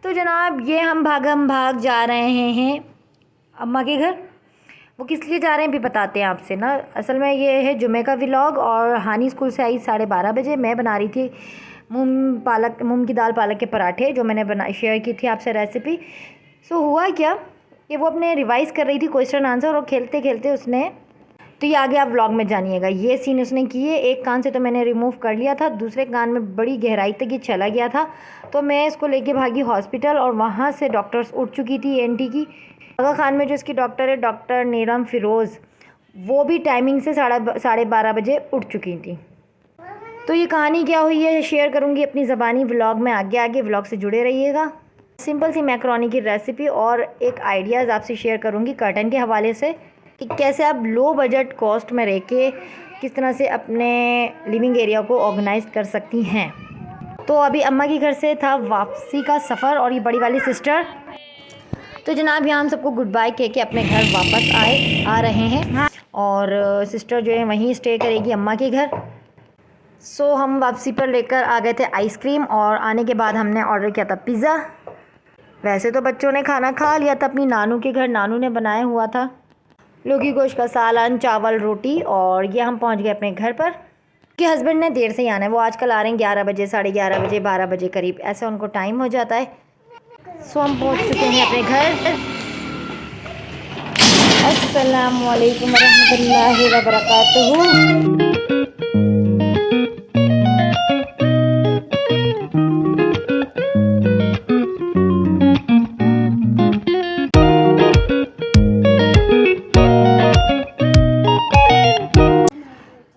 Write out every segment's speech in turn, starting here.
तो जनाब ये हम भाग जा रहे हैं अम्मा के घर। वो किस लिए जा रहे हैं भी बताते हैं आपसे ना। असल में ये है जुमे का व्लॉग। और हानी स्कूल से आई 12:30 बजे। मैं बना रही थी मूंग की दाल पालक के पराठे, जो मैंने शेयर की थी आपसे रेसिपी। सो हुआ क्या कि वो अपने रिवाइज़ कर रही थी क्वेश्चन आंसर, और खेलते खेलते उसने, तो ये आगे आप व्लॉग में जानिएगा, ये सीन उसने किए। एक कान से तो मैंने रिमूव कर लिया था, दूसरे कान में बड़ी गहराई तक ये चला गया था। तो मैं इसको लेके भागी हॉस्पिटल, और वहाँ से डॉक्टर्स उठ चुकी थी एनटी की। आगा खान में जो इसकी डॉक्टर है, डॉक्टर नीलम फिरोज़, वो भी टाइमिंग से 12:30 बजे उठ चुकी थी। तो ये कहानी क्या हुई है शेयर करूँगी अपनी ज़बानी व्लॉग में। आगे आगे व्लॉग से जुड़े रहिएगा। सिंपल सी मैक्रोनी की रेसिपी और एक आइडियाज़ आपसे शेयर करूँगी कर्टन के हवाले से, कि कैसे आप लो बजट कॉस्ट में रह के किस तरह से अपने लिविंग एरिया को ऑर्गेनाइज कर सकती हैं। तो अभी अम्मा के घर से था वापसी का सफ़र, और ये बड़ी वाली सिस्टर, तो जनाब यहाँ हम सबको गुड बाय कह के अपने घर वापस आ रहे हैं। और सिस्टर जो है वहीं स्टे करेगी अम्मा के घर। सो हम वापसी पर लेकर आ गए थे आइसक्रीम, और आने के बाद हमने ऑर्डर किया था पिज़्ज़ा। वैसे तो बच्चों ने खाना खा लिया था अपनी नानू के घर, नानू ने बनाया हुआ था लौकी गोश्त का सालन, चावल, रोटी। और ये हम पहुंच गए अपने घर पर, कि हस्बैंड ने देर से ही आना है। वो आजकल आ रहे हैं 11 बजे, 11:30 बजे, 12 बजे करीब, ऐसे उनको टाइम हो जाता है। सो हम पहुंच चुके हैं अपने घर। अस्सलाम वालेकुम रहमतुल्लाहि व बरकातुहू।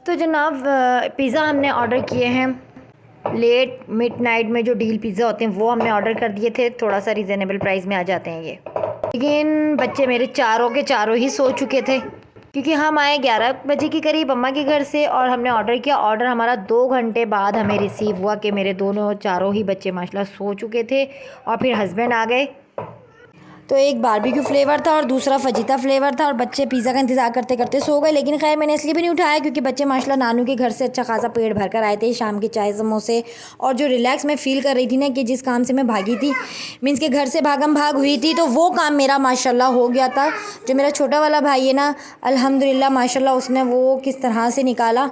तो जनाब पिज़्ज़ा हमने ऑर्डर किए हैं लेट मिडनाइट में, जो डील पिज़्ज़ा होते हैं वो हमने ऑर्डर कर दिए थे। थोड़ा सा रिजनेबल प्राइस में आ जाते हैं ये। लेकिन बच्चे मेरे चारों के चारों ही सो चुके थे, क्योंकि हम आए 11 बजे के करीब अम्मा के घर से, और हमने ऑर्डर किया। ऑर्डर हमारा 2 घंटे बाद हमें रिसीव हुआ, कि मेरे चारों ही बच्चे माशाल्लाह सो चुके थे। और फिर हस्बैंड आ गए, तो एक बारबेक्यू फ्लेवर था और दूसरा फजीता फ्लेवर था, और बच्चे पिज़्ज़ा का इंतज़ार करते करते सो गए। लेकिन खैर मैंने इसलिए भी नहीं उठाया, क्योंकि बच्चे माशाल्लाह नानू के घर से अच्छा खासा पेट भर कर आए थे, शाम की चाय समोसे। और जो रिलैक्स मैं फ़ील कर रही थी ना, कि जिस काम से मैं भागी थी, मीन्स के घर से भागम भाग हुई थी, तो वो काम मेरा माशाल्लाह हो गया था। जो मेरा छोटा वाला भाई है ना, अल्हम्दुलिल्लाह माशाल्लाह उसने वो किस तरह से निकाला,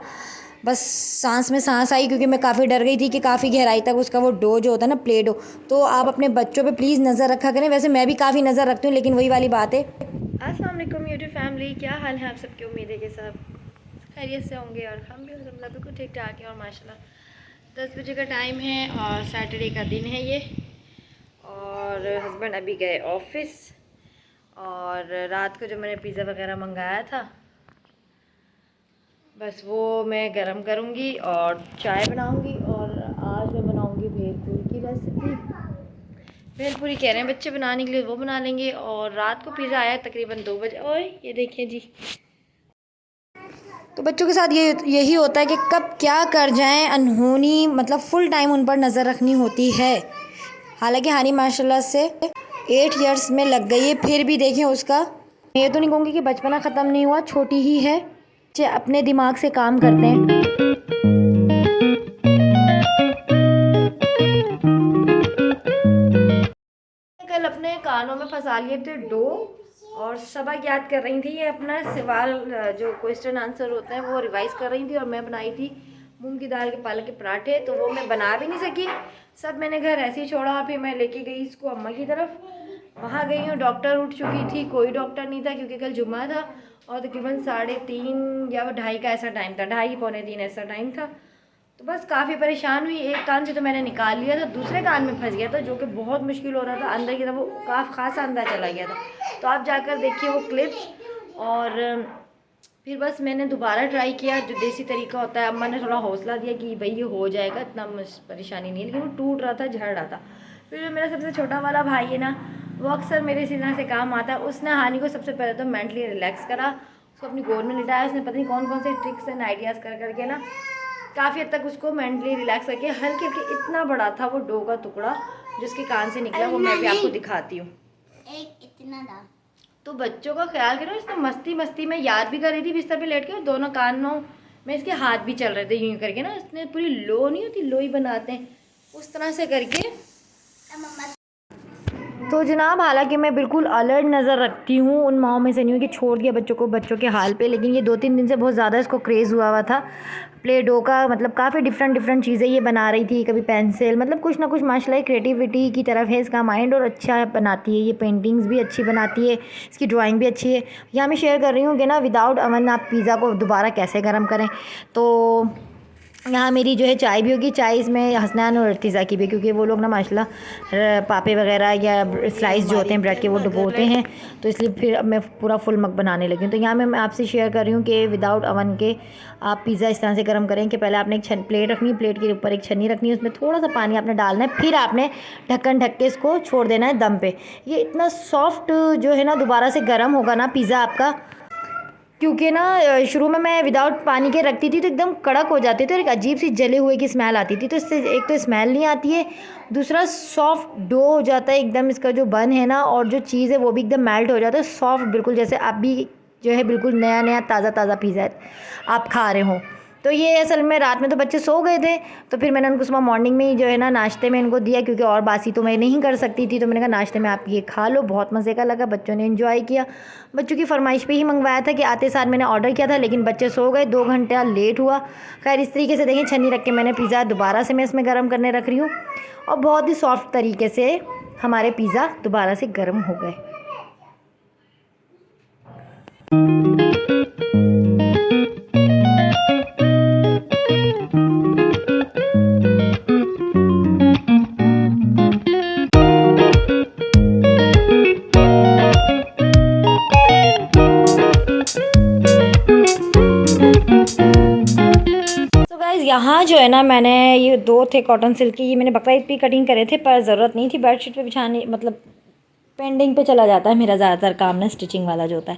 बस सांस में सांस आई, क्योंकि मैं काफ़ी डर गई थी कि काफ़ी गहराई तक उसका वो डो जो होता है ना, प्ले डो। तो आप अपने बच्चों पे प्लीज़ नज़र रखा करें। वैसे मैं भी काफ़ी नज़र रखती हूँ, लेकिन वही वाली बात है। अस्सलाम वालेकुम यूट्यूब फैमिली, क्या हाल है आप सबकी? उम्मीद है कि सब खैरियत से होंगे, और हम भी अल्हम्दुलिल्लाह बिल्कुल ठीक ठाक है। और माशाल्लाह 10 बजे का टाइम है, और सैटरडे का दिन है ये। और हस्बैंड अभी गए ऑफिस, और रात को जो मैंने पिज़्ज़ा वगैरह मंगाया था, बस वो मैं गरम करूँगी और चाय बनाऊँगी। और आज मैं बनाऊँगी भेलपूरी की रेसिपी। भेलपूरी कह रहे हैं बच्चे बनाने के लिए, वो बना लेंगे। और रात को पिज़्ज़ा आया तकरीबन 2 बजे। ओए ये देखिए जी, तो बच्चों के साथ यही होता है कि कब क्या कर जाएं, अनहोनी, मतलब फुल टाइम उन पर नज़र रखनी होती है। हालांकि हानी माशाल्लाह से 8 ईयर्स में लग गई है, फिर भी देखें उसका, मैं ये तो नहीं कहूँगी कि बचपना ख़त्म नहीं हुआ, छोटी ही है। बच्चे अपने दिमाग से काम करते हैं। कल अपने कानों में फंसा लिए थे डो, और सबक याद कर रही थी। ये अपना सवाल जो क्वेश्चन आंसर होते हैं वो रिवाइज कर रही थी। और मैं बनाई थी मूंग की दाल के पालक के पराठे, तो वो मैं बना भी नहीं सकी। सब मैंने घर ऐसे ही छोड़ा। फिर मैं लेके गई इसको अम्मा की तरफ। वहाँ गई हूँ, डॉक्टर उठ चुकी थी, कोई डॉक्टर नहीं था, क्योंकि कल जुम्मा था। और तकरीबन 3:30 या 2:30 का ऐसा टाइम था, 2:30 पौने 3 ऐसा टाइम था। तो बस काफ़ी परेशान हुई। एक कान से तो मैंने निकाल लिया था, दूसरे कान में फंस गया था, जो कि बहुत मुश्किल हो रहा था। अंदर की तरफ वो काफ़ी खासा अंदर चला गया था। तो आप जाकर देखिए वो क्लिप्स। और फिर बस मैंने दोबारा ट्राई किया, जो देसी तरीका होता है। अम्मा ने थोड़ा हौसला दिया कि भाई ये हो जाएगा, इतना परेशानी नहीं है। लेकिन वो टूट रहा था, झड़ रहा था। फिर जो मेरा सबसे छोटा वाला भाई है ना, वो अक्सर मेरे इसी तरह से काम आता है। उसने हानि को सबसे पहले तो मेंटली रिलैक्स करा, उसको अपनी गोद में लिटाया। उसने पता नहीं कौन कौन से ट्रिक्स एंड आइडियाज़ कर करके ना काफ़ी हद तक उसको मेंटली रिलैक्स करके, हल्के हल्के, इतना बड़ा था वो डो का टुकड़ा जिसके कान से निकला, वो मैं भी आपको दिखाती हूँ। एक इतना था। तो बच्चों का ख्याल करो, इसने मस्ती मस्ती में याद भी कर रही थी बिस्तर पे लेट के, और दोनों कानों में इसके हाथ भी चल रहे थे यूँ करके ना। इसने पूरी लो नहीं होती, लोई बनाते हैं, उस तरह से करके तो जनाब, हालांकि मैं बिल्कुल अलर्ट नज़र रखती हूँ, उन माओं में से नहीं हूँ कि छोड़ दिया बच्चों को बच्चों के हाल पे, लेकिन ये 2-3 दिन से बहुत ज़्यादा इसको क्रेज़ हुआ था प्ले डो का। मतलब काफ़ी डिफरेंट चीज़ें ये बना रही थी, कभी पेंसिल, मतलब कुछ ना कुछ माशाल्लाह क्रिएटिविटी की तरफ है इसका माइंड, और अच्छा बनाती है ये, पेंटिंग्स भी अच्छी बनाती है, इसकी ड्राइंग भी अच्छी है। यहाँ मैं शेयर कर रही हूँ कि ना विदाउट अवन आप पिज़्ज़ा को दोबारा कैसे गर्म करें। तो यहाँ मेरी जो है चाय भी होगी, चाय इसमें हसनैन और इर्तिज़ा की भी, क्योंकि वो लोग ना माशाल्लाह पापे वगैरह या स्लाइस जो होते हैं ब्रेड के वो डुबोते हैं, तो इसलिए फिर अब मैं पूरा फुल मग बनाने लगी हूँ। तो यहाँ मैं आपसे शेयर कर रही हूँ कि विदाउट अवन के आप पिज़्ज़ा इस तरह से गर्म करें कि पहले आपने एक प्लेट रखनी है, प्लेट के ऊपर एक छन्नी रखनी है, उसमें थोड़ा सा पानी आपने डालना है, फिर आपने ढक्कन ढक के इसको छोड़ देना है दम पे। ये इतना सॉफ्ट जो है ना दोबारा से गर्म होगा ना पिज़्ज़ा आपका, क्योंकि ना शुरू में मैं विदाउट पानी के रखती थी तो एकदम कड़क हो जाती थी और एक अजीब सी जले हुए की स्मेल आती थी। तो इससे एक तो स्मेल नहीं आती है, दूसरा सॉफ्ट डो हो जाता है एकदम, इसका जो बन है ना और जो चीज़ है वो भी एकदम मेल्ट हो जाता है सॉफ्ट, बिल्कुल जैसे आप भी जो है बिल्कुल नया नया ताज़ा पिज़्ज़ा आप खा रहे हो। तो ये असल में रात में तो बच्चे सो गए थे, तो फिर मैंने उनको सुबह मॉर्निंग में ही जो है ना नाश्ते में इनको दिया, क्योंकि और बासी तो मैं नहीं कर सकती थी। तो मैंने कहा नाश्ते में आप ये खा लो, बहुत मज़े का लगा, बच्चों ने एंजॉय किया। बच्चों की फरमाइश पे ही मंगवाया था कि आते साथ मैंने ऑर्डर किया था, लेकिन बच्चे सो गए, 2 घंटा लेट हुआ। खैर इस तरीके से देखें, छन्नी रख के मैंने पिज़्ज़ा दोबारा से मैं इसमें गर्म करने रख रही हूँ, और बहुत ही सॉफ्ट तरीके से हमारे पिज़्ज़ा दोबारा से गर्म हो गए। यहाँ जो है ना मैंने ये 2 थे कॉटन सिल्क की, ये मैंने बकरा ईद पे कटिंग करे थे, पर ज़रूरत नहीं थी बेडशीट पे बिछाने, मतलब पेंडिंग पे चला जाता है मेरा ज़्यादातर काम ना स्टिचिंग वाला जो होता है।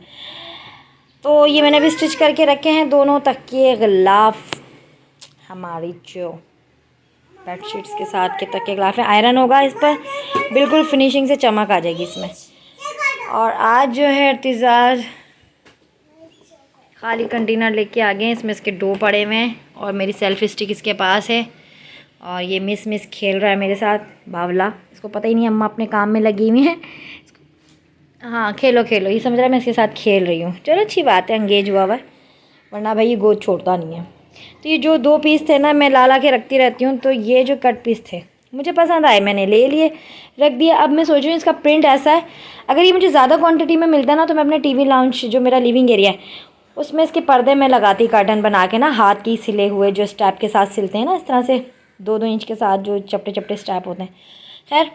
तो ये मैंने भी स्टिच करके रखे हैं दोनों तकिए गिलाफ, हमारी जो बेडशीट्स के साथ के तकिए गिलाफ है। आयरन होगा इस पर, बिल्कुल फिनिशिंग से चमक आ जाएगी इसमें। और आज जो है इर्तिज़ाज खाली कंटेनर लेके आ गए हैं, इसमें इसके डो पड़े हुए हैं और मेरी सेल्फ़ी स्टिक इसके पास है, और ये मिस खेल रहा है मेरे साथ बावला, इसको पता ही नहीं अम्मा अपने काम में लगी हुई हैं। हाँ खेलो ये समझ रहा है मैं इसके साथ खेल रही हूँ। चलो अच्छी बात है, एंगेज हुआ है, वरना भाई ये गोद छोड़ता नहीं है। तो ये जो 2 पीस थे ना मैं ला के रखती रहती हूँ, तो ये जो कट पीस थे मुझे पसंद आए, मैंने ले लिए रख दिया। अब मैं सोच रही हूँ इसका प्रिंट ऐसा है, अगर ये मुझे ज़्यादा क्वांटिटी में मिलता ना तो मैं अपने टीवी लाउंज जो मेरा लिविंग एरिया है उसमें इसके पर्दे में लगाती, कर्टन बना के ना, हाथ की सिले हुए जो स्टैप के साथ सिलते हैं ना इस तरह से 2-2 इंच के साथ जो चपटे स्टैप होते हैं। खैर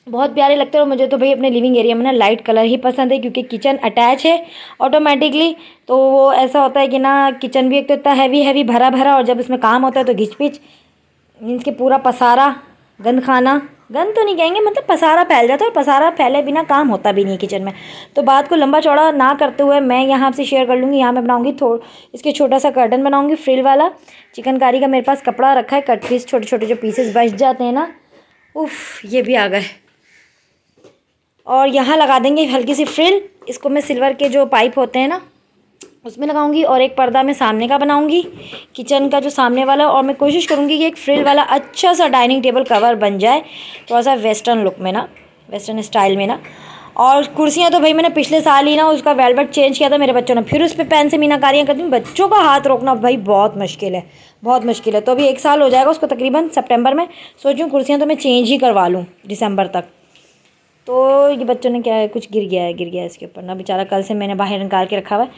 बहुत प्यारे लगते हैं, और मुझे तो भाई अपने लिविंग एरिया में ना लाइट कलर ही पसंद है, क्योंकि किचन अटैच है ऑटोमेटिकली, तो वो ऐसा होता है कि ना किचन भी एक तो इतना हैवी भरा, और जब इसमें काम होता है तो घिच पिच मीन्स के पूरा पसारा, गंद खाना, गंद तो नहीं कहेंगे, मतलब पसारा फैल जाता है, और पसारा फैले बिना काम होता भी नहीं किचन में। तो बात को लंबा चौड़ा ना करते हुए मैं यहाँ आपसे शेयर कर लूँगी। यहाँ मैं बनाऊँगी इसके छोटा सा कर्टन बनाऊँगी फ्रिल वाला, चिकनकारी का मेरे पास कपड़ा रखा है, कट पीस छोटे जो पीसेस बच जाते हैं ना, उफ़ ये भी आ गए। और यहाँ लगा देंगे हल्की सी फ्रिल, इसको मैं सिल्वर के जो पाइप होते हैं ना उसमें लगाऊंगी, और एक पर्दा मैं सामने का बनाऊंगी किचन का जो सामने वाला, और मैं कोशिश करूंगी कि एक फ्रिल वाला अच्छा सा डाइनिंग टेबल कवर बन जाए, थोड़ा सा वेस्टर्न लुक में ना, वेस्टर्न स्टाइल में ना। और कुर्सियाँ तो भाई मैंने पिछले साल ही ना उसका वेलवेट चेंज किया था मेरे बच्चों ने, फिर उस पर पेन से मीनाकारियाँ करती हूँ। बच्चों का हाथ रोकना भाई बहुत मुश्किल है। तो अभी 1 साल हो जाएगा उसको तकरीबन सितंबर में। सोच रही हूँ कुर्सियाँ तो मैं चेंज ही करवा लूँ दिसंबर तक। तो ये बच्चों ने क्या है, कुछ गिर गया है इसके ऊपर ना, बेचारा कल से मैंने बाहर निकाल के रखा हुआ है।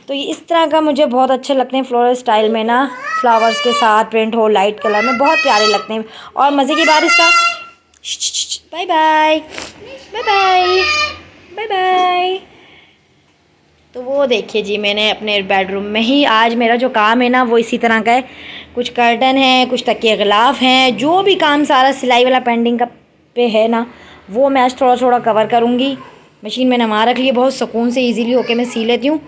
तो ये इस तरह का मुझे बहुत अच्छे लगते हैं, फ्लोरल स्टाइल में ना, फ्लावर्स के साथ प्रिंट हो लाइट कलर में, बहुत प्यारे लगते हैं। और मज़े की बात इसका बाय बाय। तो वो देखिए जी, मैंने अपने बेडरूम में ही आज मेरा जो काम है ना वो इसी तरह का है, कुछ कर्टन है, कुछ तकिए गिलाफ हैं, जो भी काम सारा सिलाई वाला पेंडिंग का पे है ना वो मैं आज थोड़ा कवर करूँगी। मशीन में नवा रख लिए, बहुत सुकून से इजीली होके मैं सी लेती हूँ।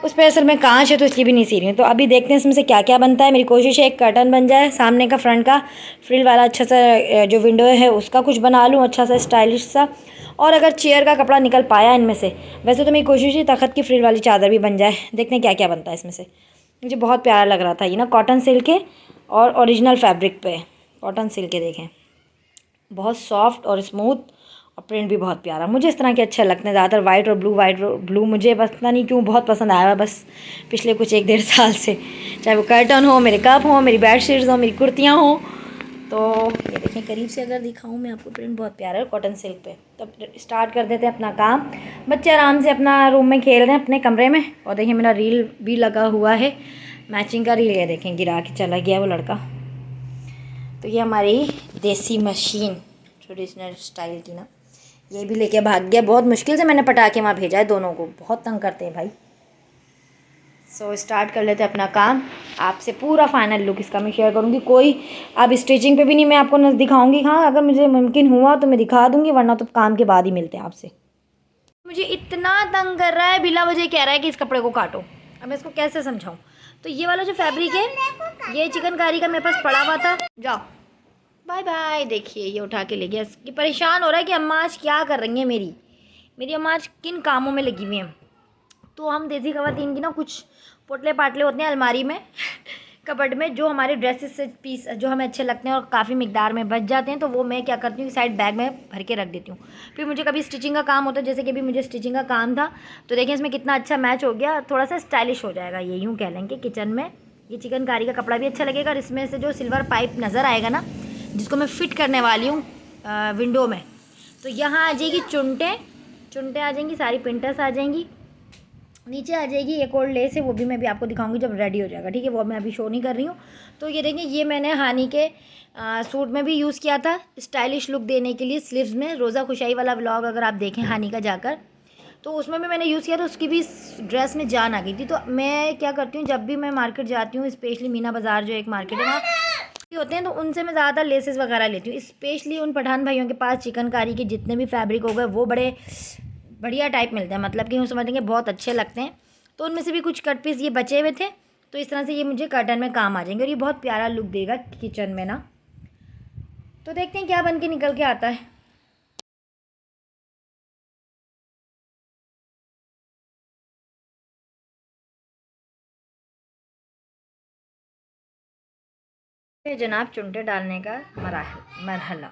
उस पर असल में कांच है तो इसलिए भी नहीं सी रही हूँ। तो अभी देखते हैं इसमें से क्या क्या बनता है। मेरी कोशिश है एक कर्टन बन जाए सामने का, फ्रंट का फ्रिल वाला अच्छा सा जो विंडो है उसका कुछ बना लूँ अच्छा सा स्टाइलिश सा। और अगर चेयर का कपड़ा निकल पाया इनमें से, वैसे तो मेरी कोशिश है तख़त की फ्रिल वाली चादर भी बन जाए। देखते हैं क्या क्या बनता है इसमें से। मुझे बहुत प्यारा लग रहा था ये ना, कॉटन सिल्क है और ओरिजिनल फैब्रिक पे कॉटन सिल्क है। देखें बहुत सॉफ्ट और स्मूथ और प्रिंट भी बहुत प्यारा, मुझे इस तरह के अच्छे लगते हैं ज़्यादातर, वाइट और ब्लू मुझे पता नहीं क्यों बहुत पसंद आया हुआ बस पिछले कुछ 1-1.5 साल से, चाहे वो कर्टन हो, मेरे कप हो, मेरी बेडशीट्स हो, मेरी कुर्तियाँ हो। तो ये देखें करीब से अगर दिखाऊं मैं आपको, प्रिंट बहुत प्यारा है कॉटन सिल्क पे। तो स्टार्ट कर देते हैं अपना काम। बच्चे आराम से अपना रूम में खेल रहे हैं अपने कमरे में, और देखिए मेरा रील भी लगा हुआ है, मैचिंग का रील, ये देखें गिरा के चला गया वो लड़का। तो ये हमारी देसी मशीन ट्रेडिशनल स्टाइल की ना, ये भी लेके भाग गया, बहुत मुश्किल से मैंने पटा के वहाँ भेजा है, दोनों को बहुत तंग करते हैं भाई। सो स्टार्ट कर लेते हैं अपना काम। आपसे पूरा फाइनल लुक इसका मैं शेयर करूँगी, कोई अब स्टिचिंग पे भी नहीं मैं आपको दिखाऊंगी। हाँ अगर मुझे मुमकिन हुआ तो मैं दिखा दूँगी, वरना तो काम के बाद ही मिलते हैं आपसे। मुझे इतना तंग कर रहा है, बिला वजह कह रहा है कि इस कपड़े को काटो, अब मैं इसको कैसे समझाऊँ। तो ये वाला जो फैब्रिक है ये चिकनकारी का मेरे पास पड़ा हुआ था, जाओ बाय बाय। देखिए ये उठा के ले गया, ये परेशान हो रहा है कि अम्मा आज क्या कर रही हैं, मेरी अम्मा आज किन कामों में लगी हुई हैं। तो हम देसी ख़वातीन की ना कुछ पोटले पाटले होते हैं अलमारी में कबर्ड में, जो हमारे ड्रेसेस से पीस जो हमें अच्छे लगते हैं और काफ़ी मिकदार में बच जाते हैं, तो वो मैं क्या करती हूँ साइड बैग में भर के रख देती हूँ। फिर मुझे कभी स्टिचिंग का काम होता है, जैसे कि अभी मुझे स्टिचिंग का काम था, तो देखें इसमें कितना अच्छा मैच हो गया, थोड़ा सा स्टाइलिश हो जाएगा ये, यूँ कह लेंगे किचन में ये चिकनकारी का कपड़ा भी अच्छा लगेगा। और इसमें से जो सिल्वर पाइप नज़र आएगा ना, जिसको मैं फ़िट करने वाली हूँ विंडो में, तो यहाँ आ जाएगी चुनटे आ जाएंगी, सारी पिंटर्स आ जाएंगी, नीचे आ जाएगी एक और लेस है, वो भी मैं भी आपको दिखाऊंगी जब रेडी हो जाएगा, ठीक है, वो मैं अभी शो नहीं कर रही हूँ। तो ये देखें, ये मैंने हानी के सूट में भी यूज़ किया था स्टाइलिश लुक देने के लिए, स्लीव्स में। रोज़ा खुशाई वाला व्लॉग अगर आप देखें हानी का जाकर, तो उसमें भी मैंने यूज़ किया था, उसकी भी ड्रेस में जान आ गई थी। तो मैं क्या करती हूँ, जब भी मैं मार्केट जाती हूँ, स्पेशली मीना बाज़ार जो एक मार्केट है वहाँ होते हैं, तो उनसे मैं ज़्यादातर लेसेस वगैरह लेती हूँ, स्पेशली उन पठान भाइयों के पास चिकनकारी के जितने भी फैब्रिक हो गए वो बड़े बढ़िया टाइप मिलते हैं, मतलब कि हम समझेंगे बहुत अच्छे लगते हैं। तो उनमें से भी कुछ कट पीस ये बचे हुए थे, तो इस तरह से ये मुझे कर्टन में काम आ जाएंगे और ये बहुत प्यारा लुक देगा किचन में ना। तो देखते हैं क्या बन के निकल के आता है। ये जनाब चुनटे डालने का मरहला,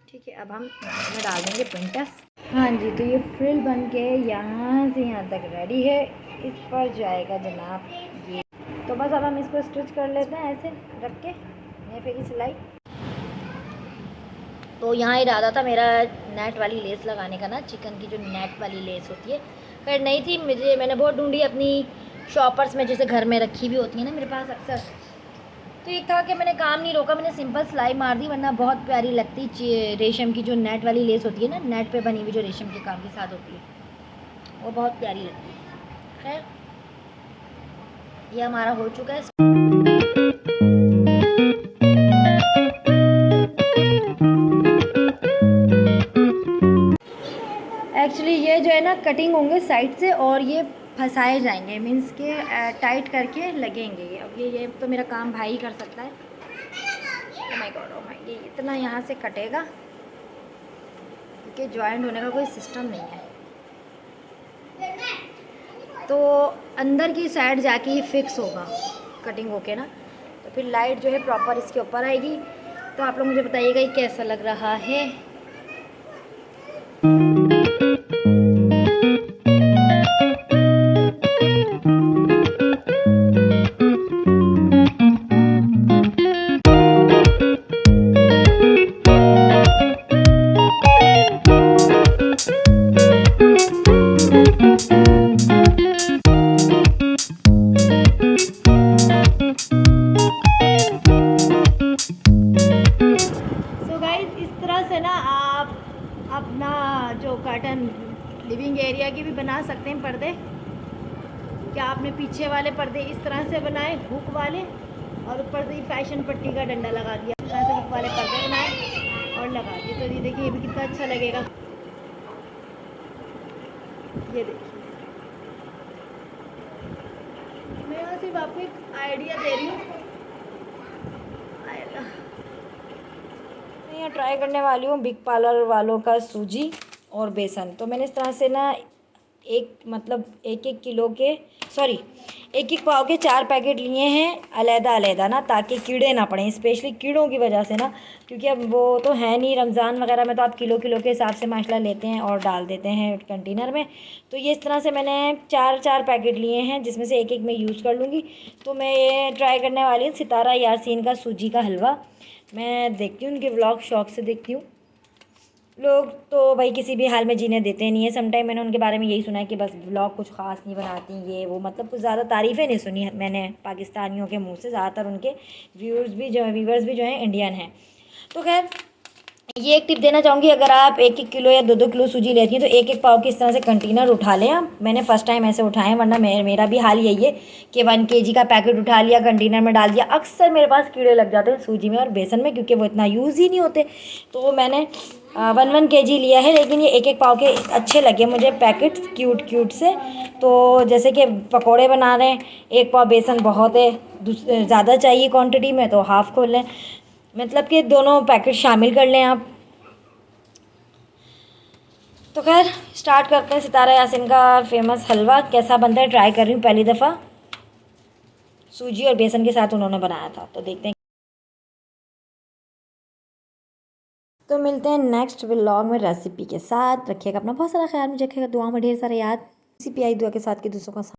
ठीक है, अब हम इसमें डाल देंगे पिंटस। हाँ जी, तो ये फ्रिल बन के यहाँ से यहाँ तक रेडी है, इस पर जाएगा जनाब ये। तो बस अब हम इसको स्टिच कर लेते हैं ऐसे रख के, ये फिर सिलाई। तो यहाँ इरादा था मेरा नेट वाली लेस लगाने का ना, चिकन की जो नेट वाली लेस होती है, खैर नहीं थी, मैंने बहुत ढूंढी अपनी शॉपर्स में, जैसे घर में रखी भी होती है ना मेरे पास अक्सर। तो एक था कि मैंने काम नहीं रोका, मैंने सिंपल सिलाई मार दी, वरना बहुत प्यारी लगती रेशम की जो नेट वाली लेस होती है ना, नेट पे बनी हुई जो रेशम के काम के साथ होती है, वो बहुत प्यारी लगती है। खैर ये हमारा हो चुका है। एक्चुअली ये जो है ना कटिंग होंगे साइड से और ये फंसाए जाएंगे, मीन्स के टाइट करके लगेंगे ये। अब ये तो मेरा काम भाई कर सकता है। Oh my God, oh my, ये इतना यहाँ से कटेगा क्योंकि जॉइंट होने का कोई सिस्टम नहीं है, तो अंदर की साइड जाके ही फिक्स होगा कटिंग होके ना, तो फिर लाइट जो है प्रॉपर इसके ऊपर आएगी। तो आप लोग मुझे बताइएगा ये कैसा लग रहा है। अपना जो कर्टन लिविंग एरिया की भी बना सकते हैं पर्दे। क्या आपने पीछे वाले पर्दे इस तरह से बनाए हुक वाले, और ऊपर से फैशन पट्टी का डंडा लगा दिया, इस तरह से हुक वाले पर्दे बनाए और लगा दिए, तो ये देखिए ये भी कितना अच्छा लगेगा। ये देखिए मैं यहाँ सिर्फ आपको एक आइडिया दे रही हूँ। मैं यहाँ ट्राई करने वाली हूँ बिग पार्लर वालों का सूजी और बेसन। तो मैंने इस तरह से ना एक मतलब एक एक किलो के सॉरी एक एक पाव के 4 पैकेट लिए हैं अलहदा अलहदा ना, ताकि कीड़े ना पड़ें, स्पेशली कीड़ों की वजह से ना, क्योंकि अब वो तो है नहीं, रमज़ान वगैरह में तो आप किलो किलो के हिसाब से माशाल्लाह लेते हैं और डाल देते हैं कंटेनर में। तो ये इस तरह से मैंने 4 पैकेट लिए हैं, जिसमें से एक एक मैं यूज़ कर लूँगी। तो मैं ये ट्राई करने वाली हूँ सितारा यासीन का सूजी का हलवा। मैं देखती हूँ उनके व्लॉग, शौक से देखती हूँ। लोग तो भाई किसी भी हाल में जीने देते नहीं है। समटाइम मैंने उनके बारे में यही सुना है कि बस व्लॉग कुछ ख़ास नहीं बनाती ये वो, मतलब कुछ ज़्यादा तारीफ़ें नहीं सुनी है मैंने पाकिस्तानियों के मुंह से। ज़्यादातर उनके व्यूवर्स भी जो हैं इंडियन हैं। तो खैर ये एक टिप देना चाहूँगी, अगर आप 1-1 किलो या 2-2 किलो सूजी लेती हैं तो एक एक पाव की इस तरह से कंटेनर उठा लें आप। मैंने फ़र्स्ट टाइम ऐसे उठाए हैं, वरना मेरा भी हाल यही है कि 1 केजी का पैकेट उठा लिया, कंटेनर में डाल दिया। अक्सर मेरे पास कीड़े लग जाते हैं सूजी में और बेसन में, क्योंकि वो इतना यूज़ ही नहीं होते। तो मैंने 1 केजी लिया है, लेकिन ये एक एक पाव के अच्छे लगे मुझे पैकेट, क्यूट क्यूट से। तो जैसे कि पकौड़े बना रहे हैं, 1 पाव बेसन बहुत है, ज़्यादा चाहिए क्वांटिटी में तो हाफ़ खोल लें, मतलब कि दोनों पैकेट शामिल कर लें आप। तो खैर स्टार्ट करते हैं सितारा यासीन का फेमस हलवा। कैसा बनता है ट्राई कर रही हूँ पहली दफ़ा, सूजी और बेसन के साथ उन्होंने बनाया था, तो देखते हैं। तो मिलते हैं नेक्स्ट व्लॉग में रेसिपी के साथ। रखिएगा अपना बहुत सारा ख्याल, मुझे रखिएगा दुआ में ढेर सारा याद। रेसिपी आई दुआ के साथ कि दूसरों का